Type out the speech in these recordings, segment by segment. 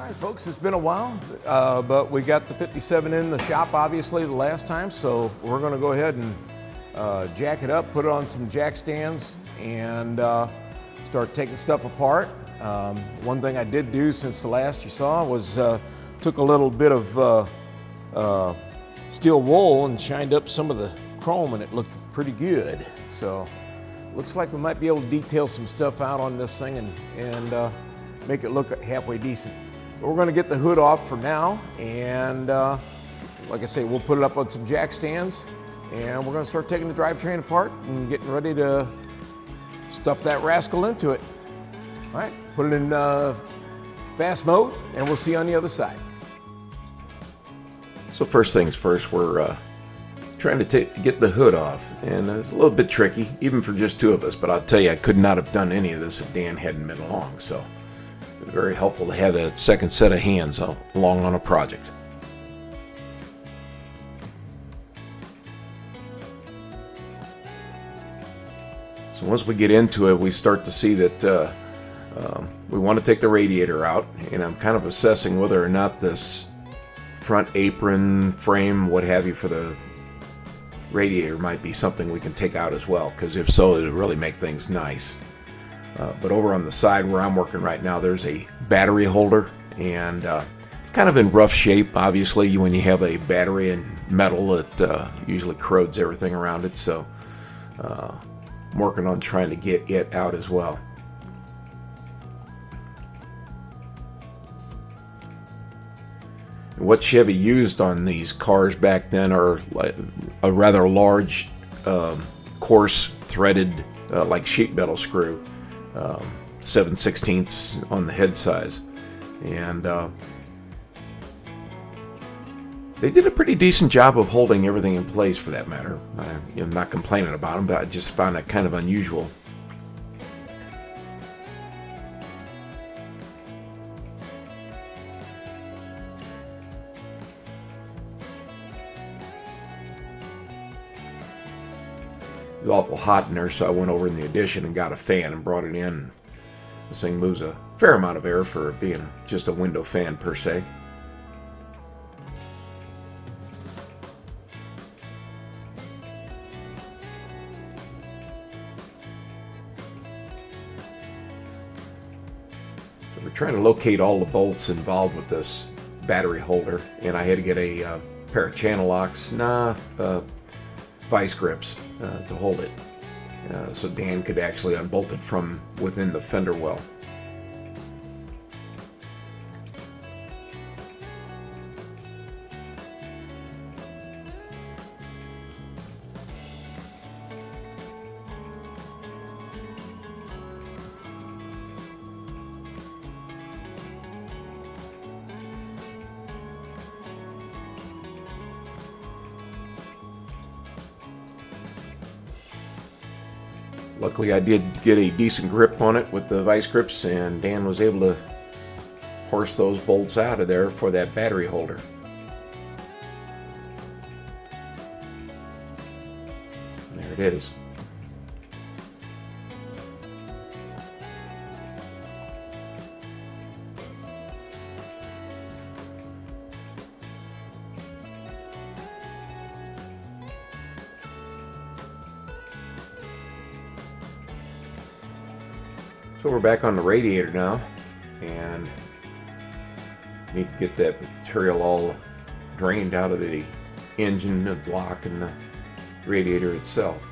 right, folks, it's been a while, but we got the 57 in the shop, obviously, the last time, so we're going to go ahead and jack it up, put it on some jack stands, and start taking stuff apart. One thing I did do since the last you saw was took a little bit of steel wool and shined up some of the chrome, and it looked pretty good. So looks like we might be able to detail some stuff out on this thing and make it look halfway decent. But we're going to get the hood off for now, and like I say, we'll put it up on some jack stands, and we're going to start taking the drivetrain apart and getting ready to stuff that rascal into it. All right, put it in fast mode, and we'll see you on the other side. So first things first, we're trying to get the hood off, and it's a little bit tricky, even for just two of us, but I'll tell you, I could not have done any of this if Dan hadn't been along, so it was very helpful to have that second set of hands along on a project. So once we get into it, we start to see that we want to take the radiator out, and I'm kind of assessing whether or not this front apron, frame, what have you for the radiator might be something we can take out as well, because if so, it'll really make things nice. But over on the side where I'm working right now, there's a battery holder, and it's kind of in rough shape. Obviously, when you have a battery in metal, it usually corrodes everything around it, so I'm working on trying to get it out as well. What Chevy used on these cars back then are like a rather large, coarse threaded, like sheet metal screw, 7/16 on the head size, and they did a pretty decent job of holding everything in place. For that matter, I'm not complaining about them, but I just found it kind of unusual. It was awful hot in there, so I went over in the addition and got a fan and brought it in. This thing moves a fair amount of air for being just a window fan per se. So we're trying to locate all the bolts involved with this battery holder, and I had to get a pair of channel locks, vice grips to hold it, so Dan could actually unbolt it from within the fender well. Luckily, I did get a decent grip on it with the vice grips, and Dan was able to force those bolts out of there for that battery holder. There it is. So we're back on the radiator now, and need to get that material all drained out of the engine, the block, and the radiator itself.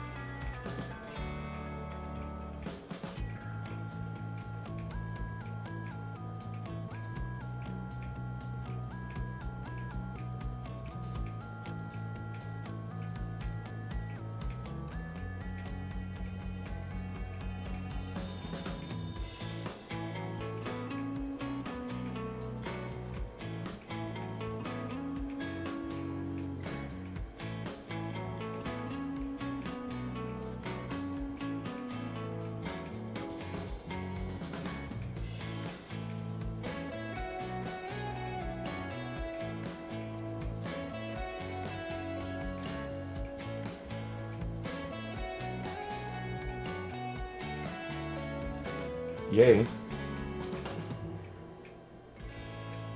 Yay.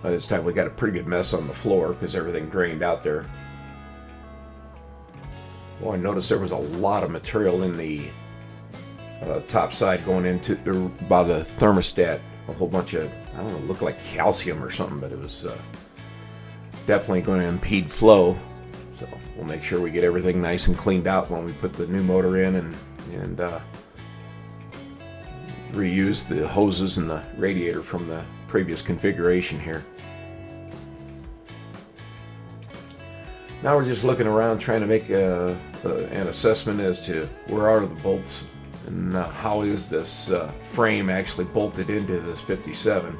By this time we got a pretty good mess on the floor because everything drained out there. Well, I noticed there was a lot of material in the top side going into by the thermostat. A whole bunch of, I don't know, looked like calcium or something, but it was definitely going to impede flow. So we'll make sure we get everything nice and cleaned out when we put the new motor in, and reuse the hoses and the radiator from the previous configuration here. Now we're just looking around trying to make an assessment as to where are the bolts and how is this frame actually bolted into this 57.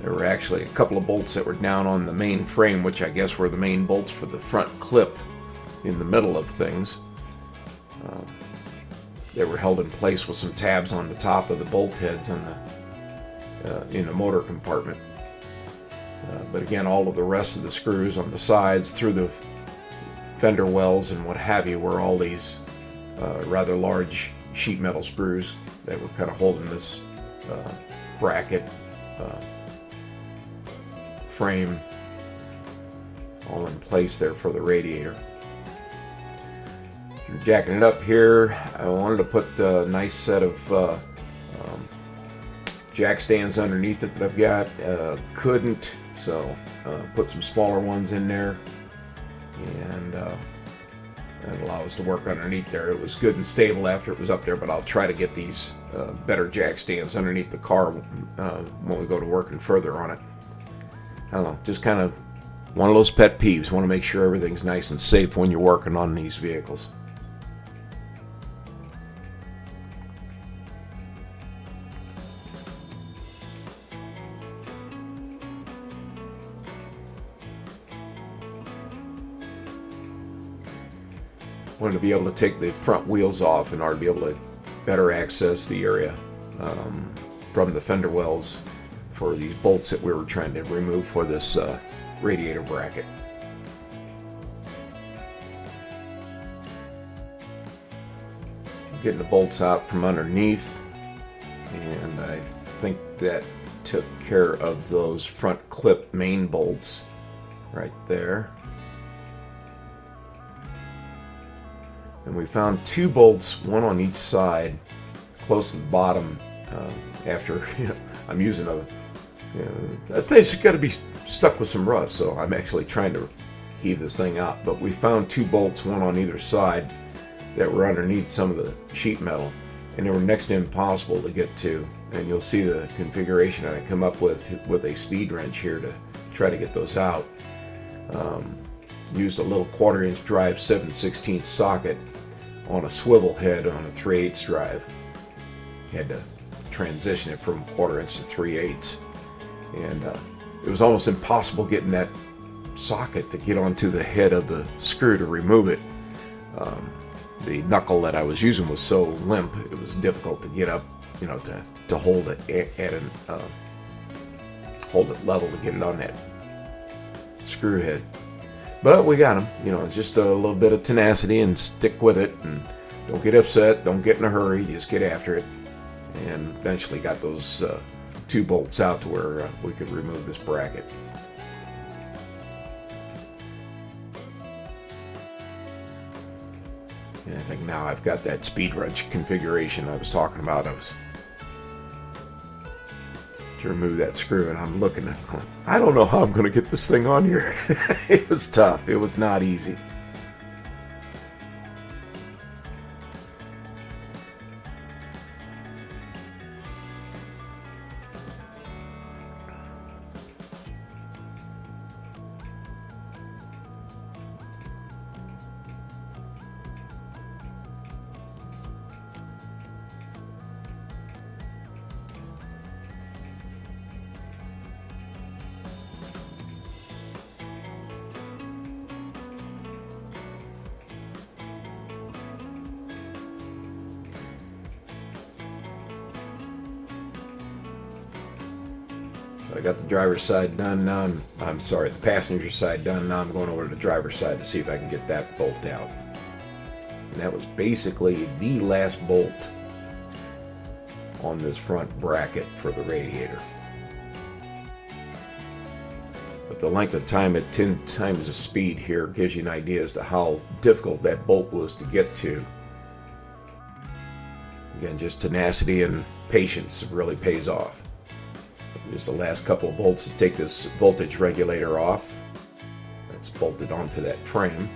There were actually a couple of bolts that were down on the main frame, which I guess were the main bolts for the front clip in the middle of things. They were held in place with some tabs on the top of the bolt heads on in the motor compartment. But again, all of the rest of the screws on the sides, through the fender wells and what have you, were all these rather large sheet metal screws that were kind of holding this bracket frame all in place there for the radiator. You're jacking it up here. I wanted to put a nice set of jack stands underneath it that I've got. Couldn't, so put some smaller ones in there, and that allow us to work underneath there. It was good and stable after it was up there, but I'll try to get these better jack stands underneath the car when we go to working further on it. I don't know, just kind of one of those pet peeves. Want to make sure everything's nice and safe when you're working on these vehicles. Wanted to be able to take the front wheels off in order to be able to better access the area from the fender wells for these bolts that we were trying to remove for this radiator bracket. Getting the bolts out from underneath, and I think that took care of those front clip main bolts right there. And we found two bolts, one on each side, close to the bottom. After I'm using I think it's got to be stuck with some rust, so I'm actually trying to heave this thing out. But we found two bolts, one on either side, that were underneath some of the sheet metal, and they were next to impossible to get to. And you'll see the configuration that I come up with a speed wrench here to try to get those out. Used a little 1/4-inch drive 7/16 socket on a swivel head on a 3/8 drive. Had to transition it from 1/4-inch to 3/8, and it was almost impossible getting that socket to get onto the head of the screw to remove it. The knuckle that I was using was so limp, it was difficult to get up, to hold it hold it level to get it on that screw head. But we got them. Just a little bit of tenacity and stick with it, and don't get upset, don't get in a hurry, just get after it. And eventually got those two bolts out to where we could remove this bracket. And I think now I've got that speed wrench configuration I was talking about. I was to remove that screw, and I'm looking at it, I don't know how I'm going to get this thing on here. It was tough. It was not easy. I got the driver's side done now. I'm sorry, the passenger side done. Now I'm going over to the driver's side to see if I can get that bolt out. And that was basically the last bolt on this front bracket for the radiator. But the length of time at 10 times the speed here gives you an idea as to how difficult that bolt was to get to. Again, just tenacity and patience really pays off. Just the last couple of bolts to take this voltage regulator off. That's bolted onto that frame.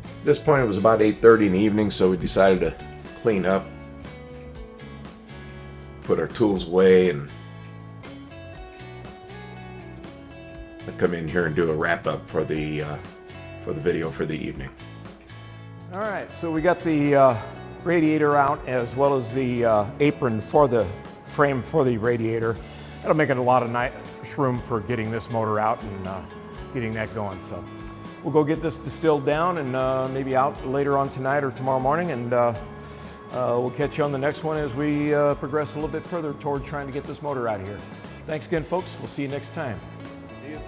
At this point it was about 8:30 in the evening, so we decided to clean up, put our tools away, and I'll come in here and do a wrap up for the video for the evening. All right, so we got the radiator out as well as the apron for the frame for the radiator. That'll make it a lot of nice room for getting this motor out and getting that going. So we'll go get this distilled down and maybe out later on tonight or tomorrow morning, and we'll catch you on the next one as we progress a little bit further toward trying to get this motor out of here. Thanks again, folks. We'll see you next time. See you.